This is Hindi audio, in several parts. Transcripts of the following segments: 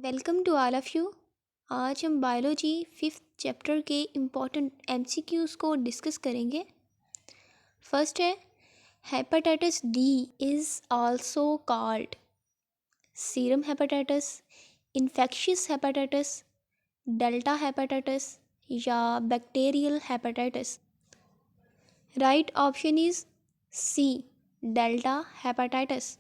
Welcome to all of you. आज हम बायोलॉजी फिफ्थ चैप्टर के इम्पॉर्टेंट एमसीक्यूज़ को डिस्कस करेंगे। फर्स्ट है, hepatitis D is also called serum hepatitis, infectious hepatitis, delta hepatitis या bacterial hepatitis. Right option is C, delta hepatitis.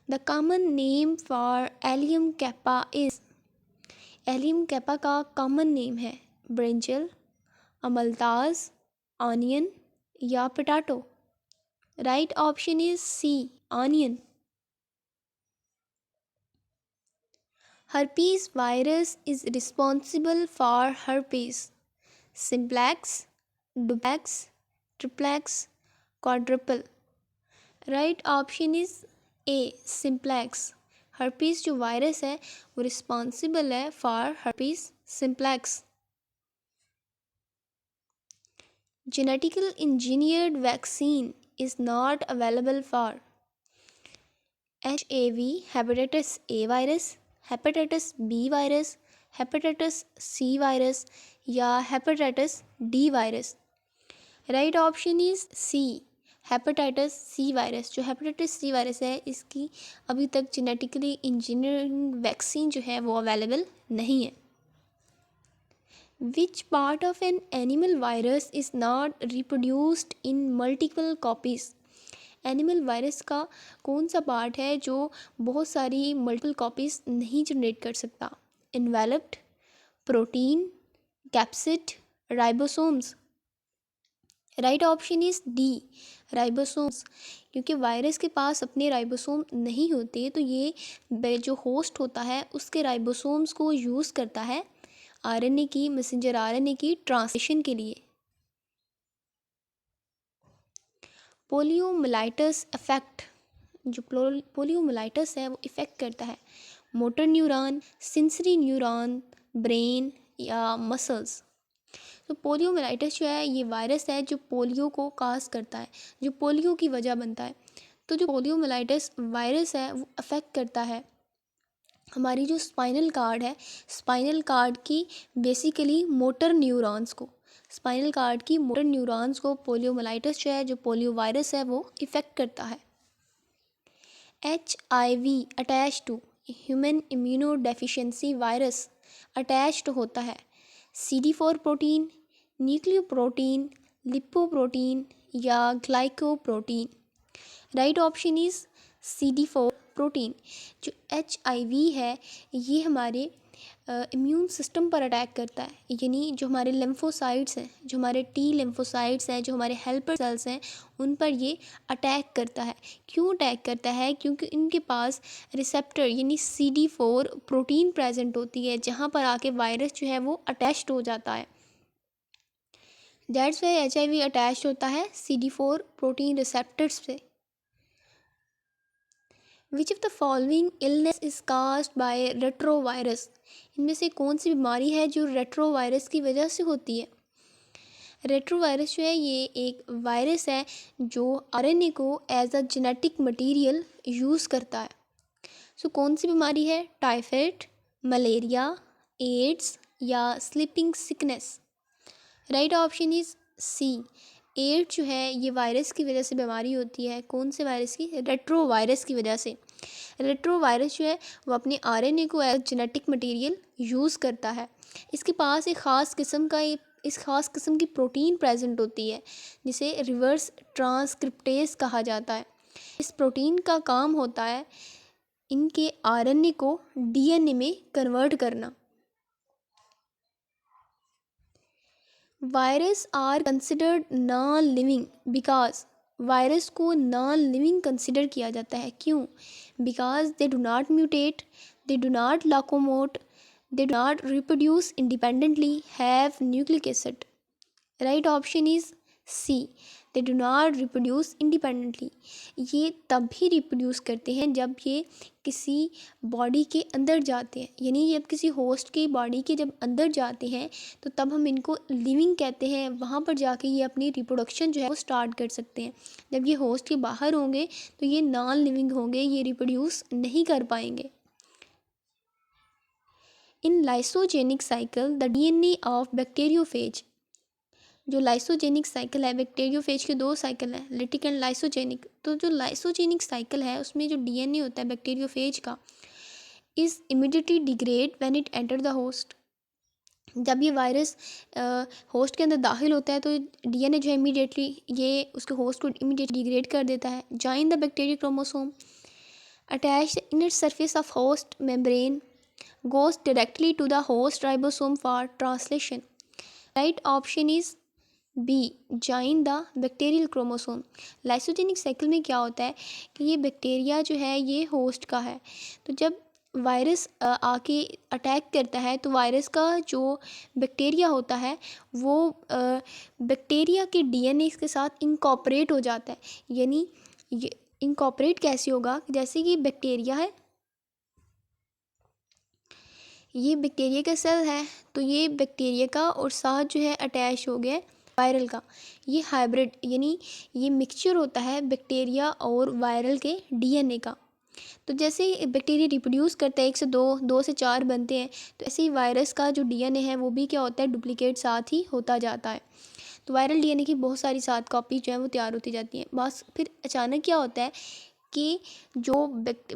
The common name for Allium kappa is, allium kappa का कॉमन नेम है ब्रिंजल, अमलताज, ऑनियन या potato. Right option is C, onion. herpes virus is responsible for herpes simplex, duplex, triplex, quadruple। Right option is A, simplex. Herpes जो वायरस है वो रिस्पॉन्सिबल है for herpes simplex. Genetical engineered vaccine is not available for HIV, hepatitis A virus, hepatitis B virus, hepatitis C virus या hepatitis D virus. Right option is C, hepatitis C virus. जो हेपेटाइटिस सी वायरस है इसकी अभी तक जेनेटिकली इंजीनियरिंग वैक्सीन जो है वो अवेलेबल नहीं है। Which part of an animal virus is not reproduced in multiple copies. Animal virus का कौन सा पार्ट है जो बहुत सारी मल्टीपल कॉपीज़ नहीं जनरेट कर सकता। Enveloped, protein, capsid, ribosomes. Right option is D, ribosomes. क्योंकि वायरस के पास अपने राइबोसोम नहीं होते तो ये जो होस्ट होता है उसके राइबोसोम्स को यूज़ करता है आरएनए की, मैसेंजर आरएनए की ट्रांसलेशन के लिए। पोलियोमाइलाइटिस इफेक्ट, जो पोलियोमाइलाइटिस है वो इफ़ेक्ट करता है motor neuron, sensory neuron, brain या मसल्स। तो पोलियोमाइलाइटिस जो है ये वायरस है जो पोलियो को काज करता है, जो पोलियो की वजह बनता है। तो जो पोलियोमाइलाइटिस वायरस है वो अफेक्ट करता है हमारी जो स्पाइनल कार्ड है, स्पाइनल कार्ड की बेसिकली मोटर न्यूरॉन्स को, स्पाइनल कार्ड की मोटर न्यूरॉन्स को पोलियोमाइलाइटिस जो है, जो पोलियो वायरस है वो इफ़ेक्ट करता है। HIV attach to human immunodeficiency virus attached होता है CD4 प्रोटीन, न्यूक्लियोप्रोटीन, लिपोप्रोटीन या glycoprotein. Right option is CD4 protein. जो HIV है ये हमारे इम्यून सिस्टम पर अटैक करता है, यानी जो हमारे लिम्फोसाइट्स हैं, जो हमारे T लिम्फोसाइट्स हैं, जो हमारे हेल्पर सेल्स हैं, उन पर ये अटैक करता है। क्यों अटैक करता है? क्योंकि इनके पास रिसेप्टर यानी CD4 प्रोटीन प्रेजेंट होती है जहाँ पर आके वायरस जो है वो अटैच्ड हो जाता है। दैट्स वाई HIV अटैच्ड होता है CD4 प्रोटीन रिसेप्टर्स से। Which of the following illness is caused bye retrovirus, इनमें से कौन सी बीमारी है जो रेट्रोवायरस की वजह से होती है। रेट्रोवायरस जो है ये एक वायरस है जो आरएनए को as a genetic material use करता है। सो कौन सी बीमारी है? टाइफाइड, मलेरिया, एड्स या sleeping sickness. Right option is C, AIDS जो है ये वायरस की वजह से बीमारी होती है। कौन से वायरस की? रेट्रो वायरस की वजह से। रेट्रो वायरस जो है वो अपने आरएनए को एज जेनेटिक मटेरियल यूज़ करता है। इसके पास एक ख़ास किस्म का इस ख़ास किस्म की प्रोटीन प्रेजेंट होती है जिसे रिवर्स ट्रांसक्रिप्टेज कहा जाता है। इस प्रोटीन का काम होता है इनके आरएनए को डीएनए में कन्वर्ट करना। Virus are considered non living because, virus को नॉन लिविंग कंसिडर किया जाता है। क्यों? Because they do not mutate, they do not locomote, they do not reproduce independently, have nucleic acid. Right option is C, they do not reproduce independently. ये तब भी रिप्रोड्यूस करते हैं जब ये किसी बॉडी के अंदर जाते हैं, यानी जब किसी होस्ट की बॉडी के जब अंदर जाते हैं तो तब हम इनको लिविंग कहते हैं। वहाँ पर जाके ये अपनी रिप्रोडक्शन जो है वो स्टार्ट कर सकते हैं। जब ये होस्ट के बाहर होंगे तो ये नॉन लिविंग होंगे, ये रिप्रोड्यूस नहीं कर पाएंगे। In lysogenic cycle the DNA of bacteriophage. जो लाइसोजेनिक साइकिल है, बैक्टीरियोफेज के दो साइकिल हैं, लिटिक एंड लाइसोजेनिक। तो जो लाइसोजेनिक साइकिल है उसमें जो डीएनए होता है बैक्टीरियोफेज का is immediately degrade when it enter the host. जब ये वायरस होस्ट के अंदर दाखिल होता है तो डीएनए जो है इमीडिएटली ये उसके होस्ट को इमीडिएटली डिग्रेड कर देता है। Join the bacteria chromosome attach in its surface of host membrane goes directly to the host ribosome for translation. Right option is B. Join the bacterial chromosome. Lysogenic cycle में क्या होता है कि ये बैक्टीरिया जो है ये होस्ट का है, तो जब वायरस आके अटैक करता है तो वायरस का जो बैक्टीरिया होता है वो बैक्टीरिया के डीएनए के साथ इनकॉर्पोरेट हो जाता है। यानी ये इनकॉर्पोरेट कैसे होगा, जैसे कि बैक्टीरिया है, ये बैक्टीरिया का सेल है, तो ये बैक्टीरिया का और साथ जो है अटैच हो गया वायरल का। ये हाइब्रिड यानी ये मिक्सचर होता है बैक्टीरिया और वायरल के डीएनए का। तो जैसे बैक्टीरिया रिप्रोड्यूस करता है 1 से 2, 2 से 4 बनते हैं, तो ऐसे ही वायरस का जो डीएनए है वो भी क्या होता है, डुप्लीकेट साथ ही होता जाता है। तो वायरल डीएनए की बहुत सारी साथ कॉपी जो है वो तैयार होती जाती हैं। बस फिर अचानक क्या होता है कि जो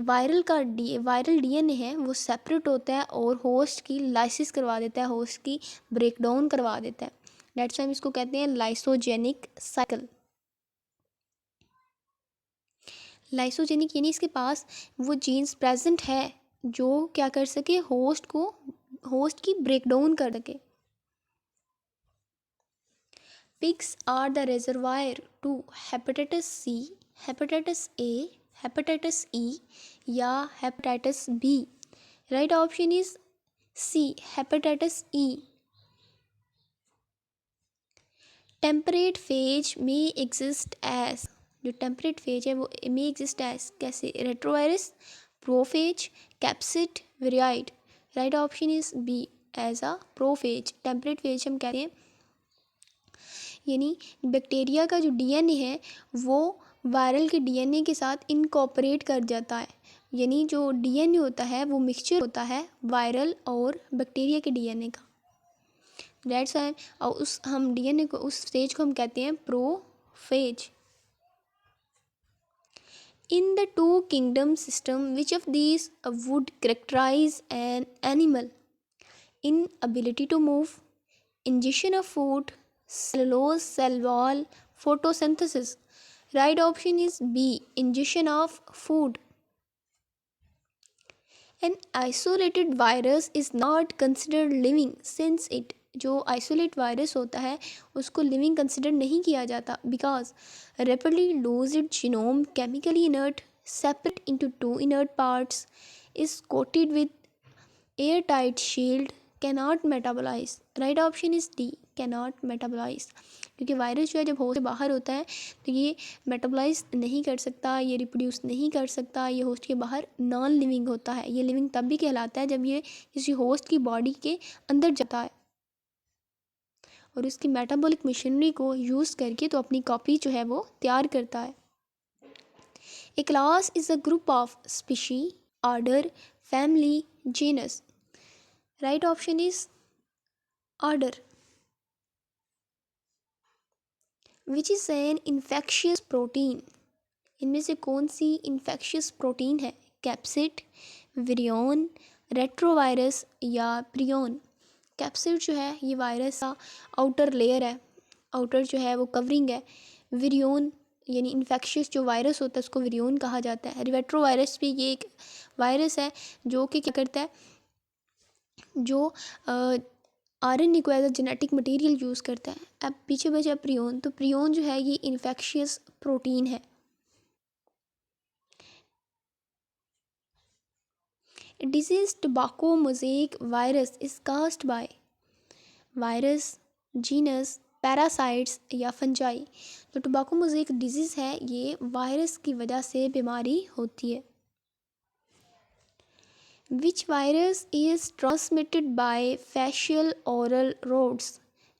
वायरल डीएनए है वो सेपरेट होता है और होस्ट की लाइसिस करवा देता है, होस्ट की ब्रेकडाउन करवा देता है। दैट्स वाई हम इसको कहते हैं लाइसोजेनिक साइकिल। लाइसोजेनिक यानी इसके पास वो जीन्स प्रेजेंट है जो क्या कर सके, होस्ट की ब्रेकडाउन कर सके। Pigs are the reservoir to hepatitis C, hepatitis A, hepatitis E या hepatitis B. Right option is C, hepatitis E. Temperate phage में एग्जिस्ट एज, जो टेम्परेट फेज है वो में एग्जिस्ट एज कैसे, retrovirus, prophage, capsid, viroid. Right option is B, as a prophage. Temperate phage हम कहते हैं यानी बैक्टीरिया का जो डीएनए है वो वायरल के डीएनए के साथ इनकॉर्पोरेट कर जाता है। यानी जो डीएनए होता है वो मिक्सचर होता है वायरल और बैक्टीरिया के डीएनए का। दैट्स व्हाई और उस हम डीएनए को, उस स्टेज को हम कहते हैं prophase. In the two kingdom system which of these would characterize an animal in ability to move, ingestion of food, cellulose, cell wall, photosynthesis. Right option is B, ingestion of food. An isolated virus is not considered living since it, जो आइसोलेट वायरस होता है उसको लिविंग कंसिडर नहीं किया जाता because rapidly lose it genome, chemically inert, separate into 2 inert parts, is coated with air tight shield, cannot metabolize. Right option is D, cannot metabolize. क्योंकि वायरस जो है जब होस्ट से बाहर होता है तो ये मेटाबोलाइज नहीं कर सकता, ये रिप्रोड्यूस नहीं कर सकता, ये होस्ट के बाहर नॉन लिविंग होता है। ये लिविंग तब भी कहलाता है जब ये किसी होस्ट की बॉडी के अंदर जाता है और उसकी मेटाबॉलिक मशीनरी को यूज़ करके तो अपनी कॉपी जो है वो तैयार करता है। A class is a group of species, order, family, genus. Right option is order. Which is an infectious protein, इनमें से कौन सी इन्फेक्शियस प्रोटीन है, कैप्सिड, विरियन, रेट्रोवायरस या प्रियन। कैप्सिड जो है ये वायरस का आउटर लेयर है, आउटर जो है वो कवरिंग है। विरियन यानी इन्फेक्शियस जो वायरस होता है उसको विरियन कहा जाता है। रेट्रोवायरस भी ये एक वायरस है जो कि क्या करता है, जो आरएनए को as a genetic material use करता है। अब पीछे बचा प्रियन, तो प्रियन जो है ये इन्फेक्शियस प्रोटीन है। Disease tobacco mosaic virus is caused by virus, genus, parasites या फंजाई। जो टोबैको मोज़ेक डिजीज़ है ये वायरस की वजह से बीमारी होती है। Which virus is transmitted by facial oral routes?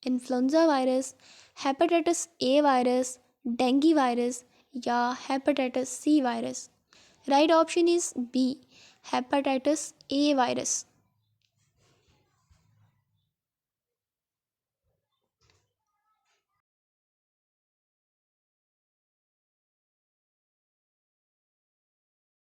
Influenza virus, hepatitis A virus, dengue virus या hepatitis C virus? Right option is B, hepatitis A virus.